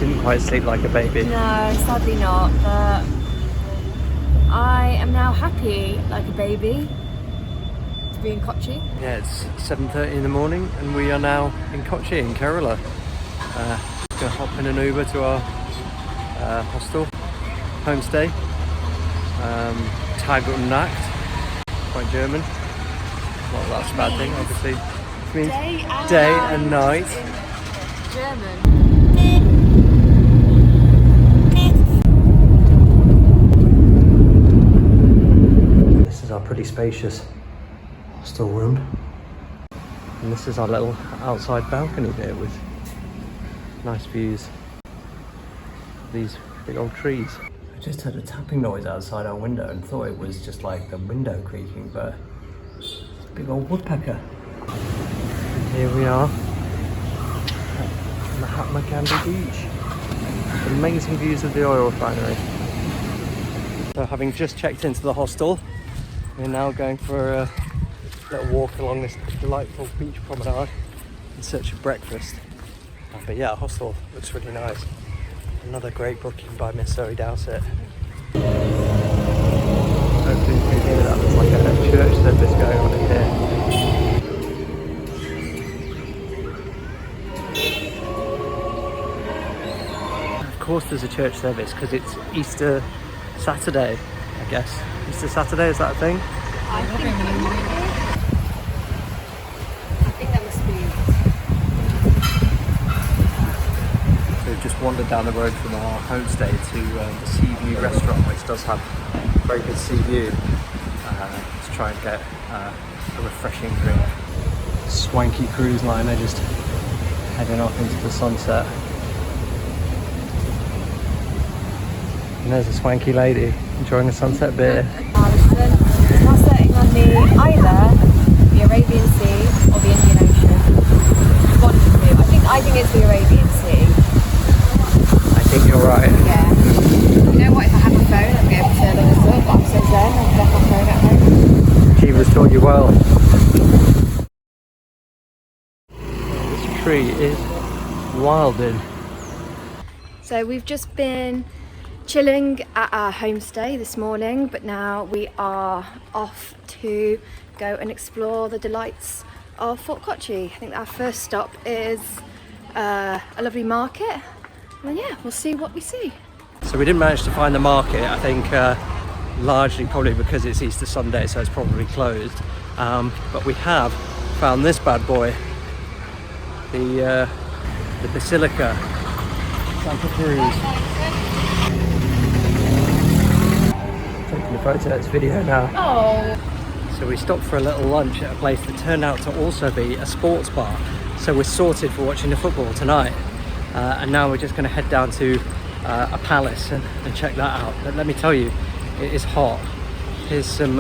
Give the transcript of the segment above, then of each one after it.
didn't quite sleep like a baby. No, sadly not, but I am now happy like a baby to be in Kochi. Yeah, it's 7:30 in the morning and we are now in Kochi in Kerala. Just gonna hop in an Uber to our hostel, homestay. Tag und Nacht, quite German. Well, that's a bad thing, obviously. It means day and night. German. This is our pretty spacious hostel room. And this is our little outside balcony here with nice views of these big old trees. I just heard a tapping noise outside our window and thought it was just like the window creaking, but it's a big old woodpecker. And here we are at Mattancherry beach. Amazing views of the oil refinery. So having just checked into the hostel, we're now going for a little walk along this delightful beach promenade in search of breakfast. But yeah, the hostel looks really nice. Another great booking by Miss Zoe Dowsett. Hopefully you can hear that. There's like a church service going on in here. Of course there's a church service because it's Easter Saturday, I guess. Easter Saturday, is that a thing? I think that must be. We've just wandered down the road from our homestay to the Sea View restaurant, which does have very good sea view, to try and get a refreshing drink. Swanky cruise liner just heading off into the sunset. And there's a swanky lady enjoying a sunset beer. We're sitting on either the Arabian Sea or the Indian Ocean. One of the two. I think it's the Arabian Sea. I think you're right. Yeah. You know what? If I had my phone, I'd be able to look this up. But I'm so zen. I've left my phone at home. She was taught you well. This tree is wilding. So we've just been chilling at our homestay this morning, but now we are off to go and explore the delights of Fort Kochi. I think our first stop is a lovely market, and then yeah, we'll see what we see. So we didn't manage to find the market, I think largely probably because it's Easter Sunday, so it's probably closed. But we have found this bad boy, the Basilica, Cruz. Taking a photo, it's video now. Oh. So we stopped for a little lunch at a place that turned out to also be a sports bar. So we're sorted for watching the football tonight. And now we're just going to head down to a palace and check that out. But let me tell you, it is hot. Here's some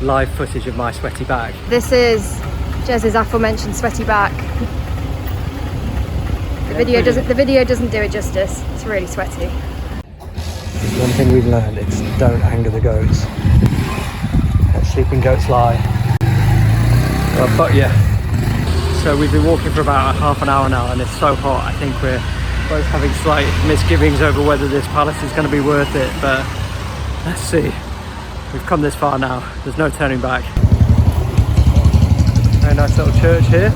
live footage of my sweaty back. This is Jez's aforementioned sweaty back. The video doesn't do it justice. It's really sweaty. One thing we've learned is don't anger the goats. Let sleeping goats lie. But yeah. So we've been walking for about half an hour now and it's so hot. I think we're both having slight misgivings over whether this palace is going to be worth it, but let's see. We've come this far now. There's no turning back. Very nice little church here.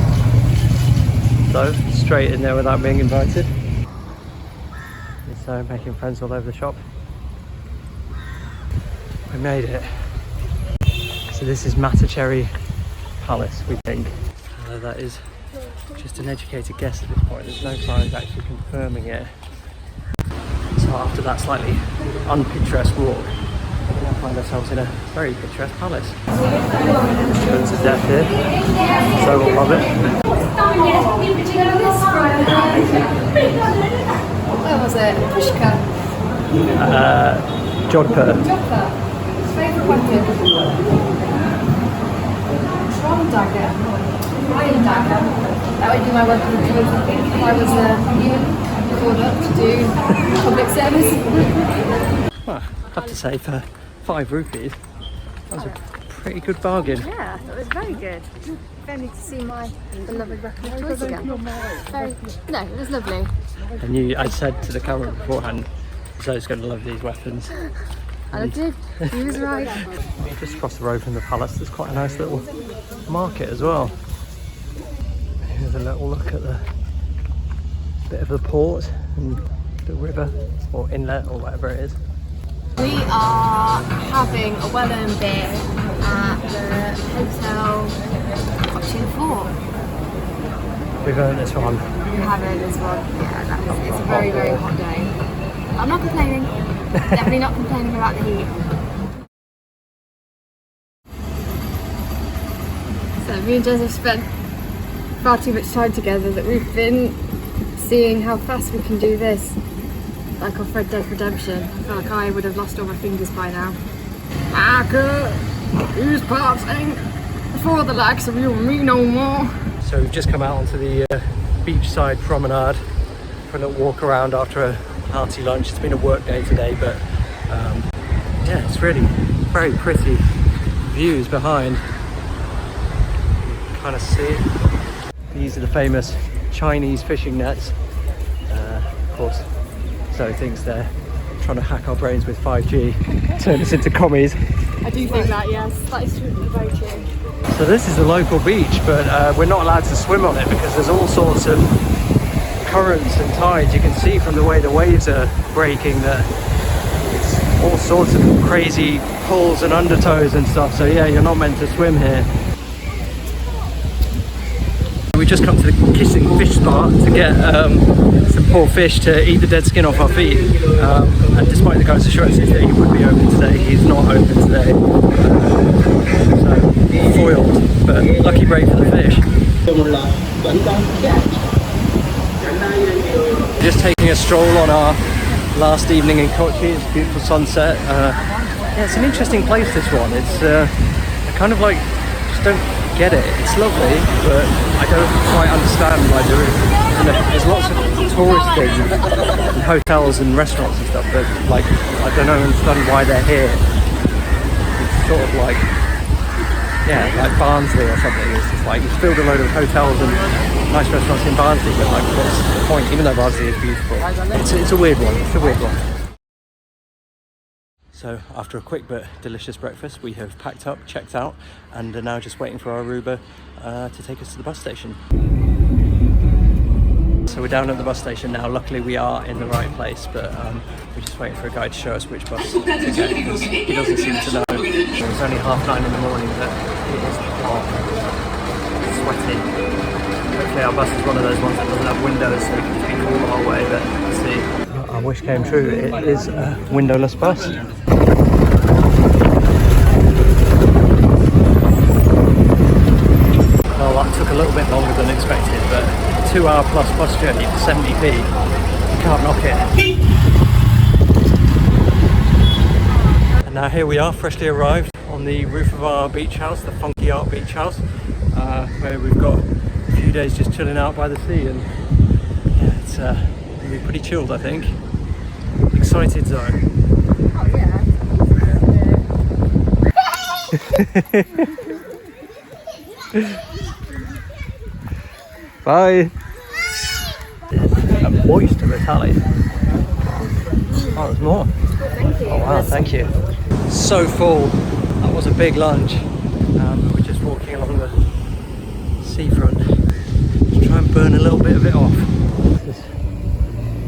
So straight in there without being invited. So making friends all over the shop. We made it. So this is Mattancherry Palace, we think. Although that is just an educated guess at this point. There's no signs actually confirming it. So after that slightly unpicturesque walk, we now find ourselves in a very picturesque palace. Stones of death here. So we'll love it. Where was it? Pushka. Jodhpur. Favourite weapon? Strong dagger. Iron dagger. That would be my weapon of choice, I think, if I was called up to do public service. Well, I have to say, for 5 rupees, that was a Pretty good bargain. Yeah, I thought it was very good. If only to see my beloved weapon of choice again. No, it was lovely. I said to the camera beforehand, Zoe's going to love these weapons. And I did. He was right. Just across the road from the palace, there's quite a nice little market as well. Here's a little look at the bit of the port and the river or inlet or whatever it is. We are having a well-earned beer at the Hotel Kochi and Fort. We've earned this one. We have earned this one. Yeah, it's a very, very hot day. I'm not complaining. Definitely not complaining about the heat. So me and Jez have spent far too much time together that we've been seeing how fast we can do this. Like off Red Dead Redemption. I feel like I would have lost all my fingers by now. These parts ain't for the likes of you and me no more. So we've just come out onto the beachside promenade for a little walk around after a hearty lunch. It's been a work day today, but yeah, it's really very pretty views behind. You kind of see it. These are the famous Chinese fishing nets. Of course, Zoe thinks they're trying to hack our brains with 5G, turn us into commies. I do think that, yes. That is very true. So this is the local beach, but we're not allowed to swim on it because there's all sorts of currents and tides. You can see from the way the waves are breaking that it's all sorts of crazy pulls and undertows and stuff. So yeah, you're not meant to swim here. We just come to the Kissing Fish Spot to get some poor fish to eat the dead skin off our feet. And despite the guy's assurances that he would be open today, he's not open today. So foiled, but lucky break for the fish. Just taking a stroll on our last evening in Kochi. It's a beautiful sunset. Yeah, it's an interesting place, this one. It's I kind of like just don't get it. It's lovely, but I don't quite understand why there's lots of tourist things and hotels and restaurants and stuff, but like I don't understand why they're here. It's sort of like, yeah, like Barnsley or something. It's just like you've filled a load of hotels and nice restaurants in Barnsley, but like what's the point? Even though Barnsley is beautiful, it's a weird one. It's a weird one. So after a quick but delicious breakfast, we have packed up, checked out, and are now just waiting for our Uber to take us to the bus station. So we're down at the bus station now. Luckily we are in the right place, but we're just waiting for a guy to show us which bus to get, because he doesn't seem to know. It's only 9:30 in the morning, but it is hot, sweaty. Hopefully our bus is one of those ones that doesn't have windows, so we can just be cool the whole way, but let's see. Our wish came true. It is a windowless bus. Well, that took a little bit longer than expected, but a 2-hour plus bus journey for 70p, you can't knock it. And now here we are, freshly arrived on the roof of our beach house, the Funky Art Beach House, where we've got a few days just chilling out by the sea, and yeah, it's gonna be pretty chilled, I think. Excited, Zoe? Oh yeah. Bye. A moist Italian. Oh, there's more. Thank you. Oh wow, thank you. So full. That was a big lunch. We're just walking along the seafront to try and burn a little bit of it off. This is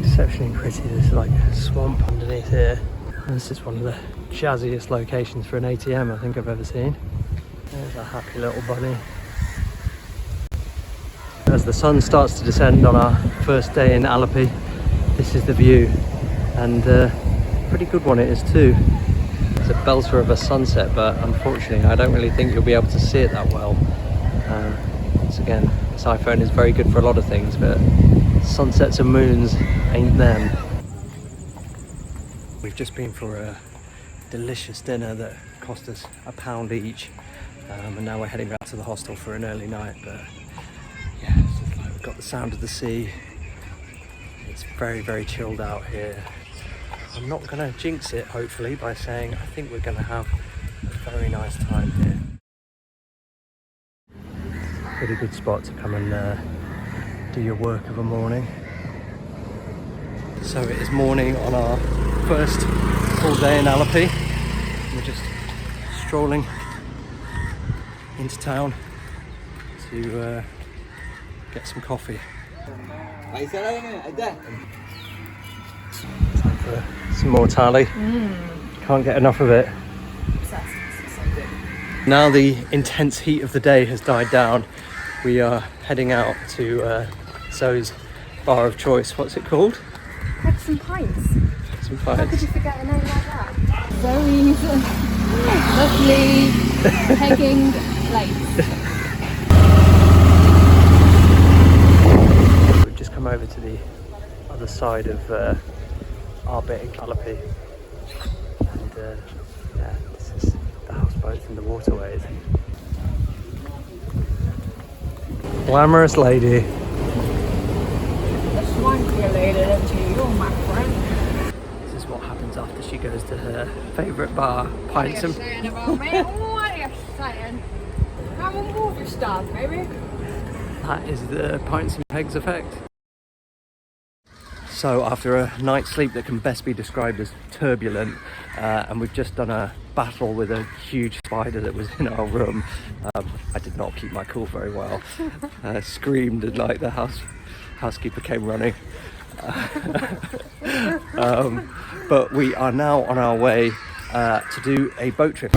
exceptionally pretty. There's like a swamp underneath here. And this is one of the jazziest locations for an ATM I think I've ever seen. There's a happy little bunny. As the sun starts to descend on our first day in Alleppey, this is the view, and pretty good one it is too. It's a belter of a sunset, but unfortunately I don't really think you'll be able to see it that well. Once again, this iPhone is very good for a lot of things, but sunsets and moons ain't them. We've just been for a delicious dinner that cost us £1 each, and now we're heading back to the hostel for an early night, but yeah, it's just like we've got the sound of the sea. It's very, very chilled out here. I'm not going to jinx it, hopefully, by saying I think we're going to have a very nice time here. pretty good spot to come and do your work of a morning. So it is morning on our first full day in Alleppey. We're just strolling into town to get some coffee. Time for some more tally. Can't get enough of it. Now the intense heat of the day has died down, we are heading out to Zoe's bar of choice. What's it called? Pegs and Pints. Some How pints. could you forget a name like that? Zoe's lovely pegging place. We've just come over to the other side of our bit in Alleppey, and yeah, this is the houseboats and the waterways. Glamorous lady. The swanky lady that you, my friend. This is what happens after she goes to her favourite bar, Pints and... What are you saying about me? What are you saying? I'm a movie star, baby. That is the Pints and Pegs effect. So after a night's sleep that can best be described as turbulent, and we've just done a battle with a huge spider that was in our room, I did not keep my cool very well. Screamed and like the housekeeper came running. But we are now on our way to do a boat trip.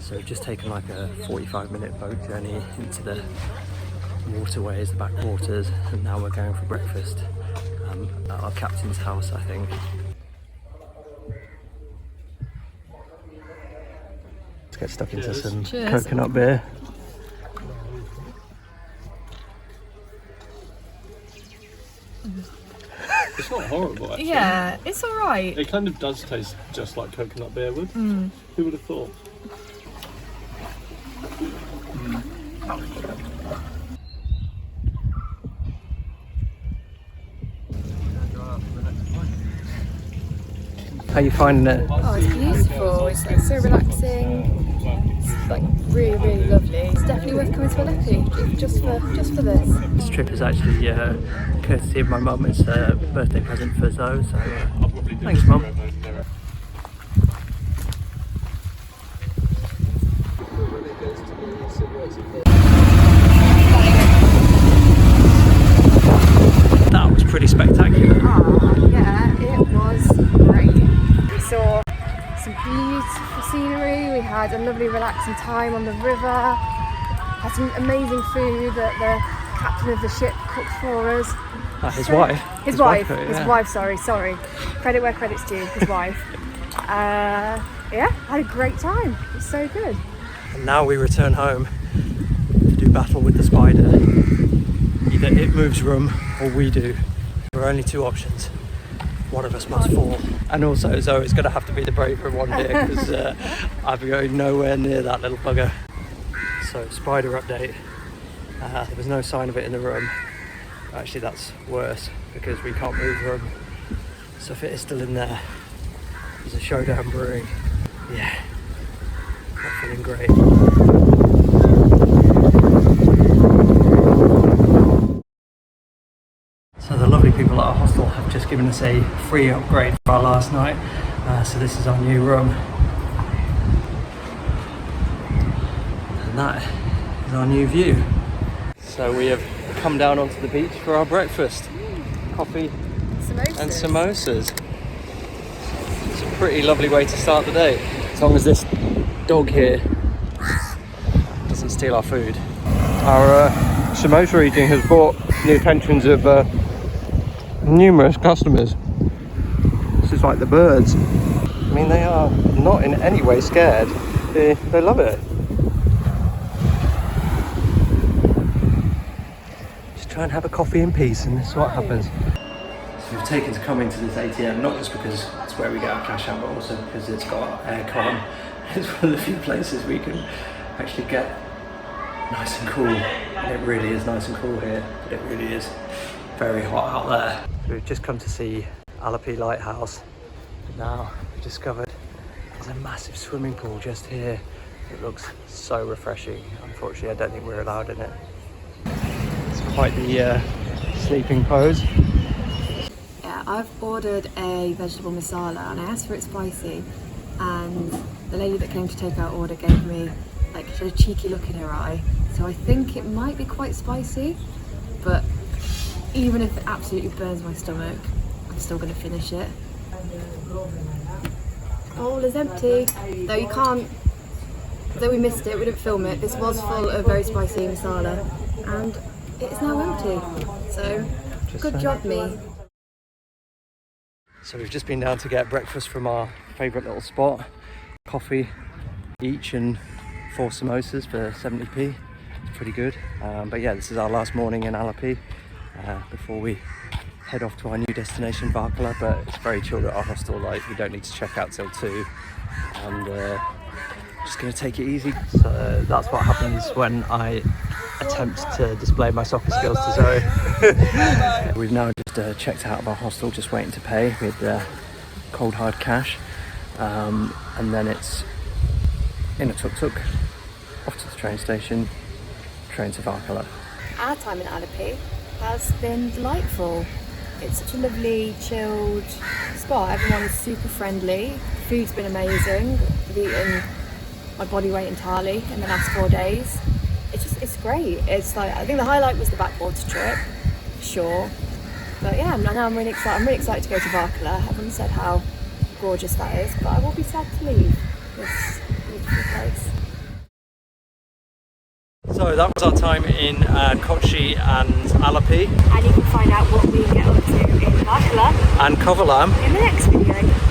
So we've just taken like a 45-minute boat journey into the waterways, the backwaters, and now we're going for breakfast at our captain's house, I think. Let's get stuck into some coconut beer. It's not horrible, actually. Yeah, it's alright. It kind of does taste just like coconut beer would. Who would have thought? How are you finding it? Oh, it's beautiful. It's like so relaxing. It's like really, really lovely. It's definitely worth coming to Alleppey just for this. This trip is actually courtesy of my mum. It's a birthday present for Zoe, so thanks, Mum. That was pretty spectacular. Oh, yeah, it was great. We saw some beautiful scenery. We had a lovely relaxing time on the river. Had some amazing food that the captain of the ship cooked for us. His wife. His wife, sorry. Credit where credit's due, his wife. Yeah, had a great time. It was so good. And now we return home to do battle with the spider. Either it moves room or we do. There are only two options. One of us must fall. And also Zoe's going to have to be the braver one here because I'll be going nowhere near that little bugger. So spider update. There was no sign of it in the room. Actually that's worse because we can't move room. So if it is still in there, there's a showdown brewing. Yeah, not feeling great. So the lovely people at our hostel have just given us a free upgrade for our last night. So this is our new room. And that is our new view. So we have come down onto the beach for our breakfast. Coffee and samosas. It's a pretty lovely way to start the day. As long as this dog here doesn't steal our food. Our samosa eating has brought the attentions of numerous customers. This is like the birds. I mean, they are not in any way scared. They love it. Just try and have a coffee in peace, and this is what happens. So we've taken to come into this ATM not just because it's where we get our cash out, but also because it's got aircon. It's one of the few places we can actually get nice and cool. And it really is nice and cool here, but it really is very hot out there. So we've just come to see Alleppey Lighthouse, Now we discovered there's a massive swimming pool just here. It looks so refreshing. Unfortunately, I don't think we're allowed in it. It's quite the sleeping pose. Yeah, I've ordered a vegetable masala and I asked for it spicy, and the lady that came to take our order gave me like a cheeky look in her eye. So I think it might be quite spicy, but even if it absolutely burns my stomach, I'm still going to finish it. The bowl is empty, though you can't, though we missed it, we didn't film it. This was full of very spicy masala and it's now empty. So good job me. So we've just been down to get breakfast from our favourite little spot. Coffee each and 4 samosas for 70p. It's pretty good. But yeah, this is our last morning in Alleppey before we head off to our new destination, Varkala. But it's very chilled at our hostel. Like, we don't need to check out till 2, and just gonna take it easy. So that's what happens when I attempt to display my soccer skills to Zoe. We've now just checked out of our hostel, just waiting to pay with cold hard cash, and then it's in a tuk-tuk off to the train station, train to Varkala. Our time in Alleppey has been delightful. It's such a lovely, chilled spot. Everyone is super friendly. The food's been amazing. I've eaten my body weight entirely in the last 4 days. It's great. It's like, I think the highlight was the Backwater trip, sure. But yeah, now I'm really excited. I'm really excited to go to Varkala. I haven't said how gorgeous that is, but I will be sad to leave this beautiful place. So that was our time in Kochi and Alleppey And you can find out what we get up to in Varkala and Kovalam in the next video.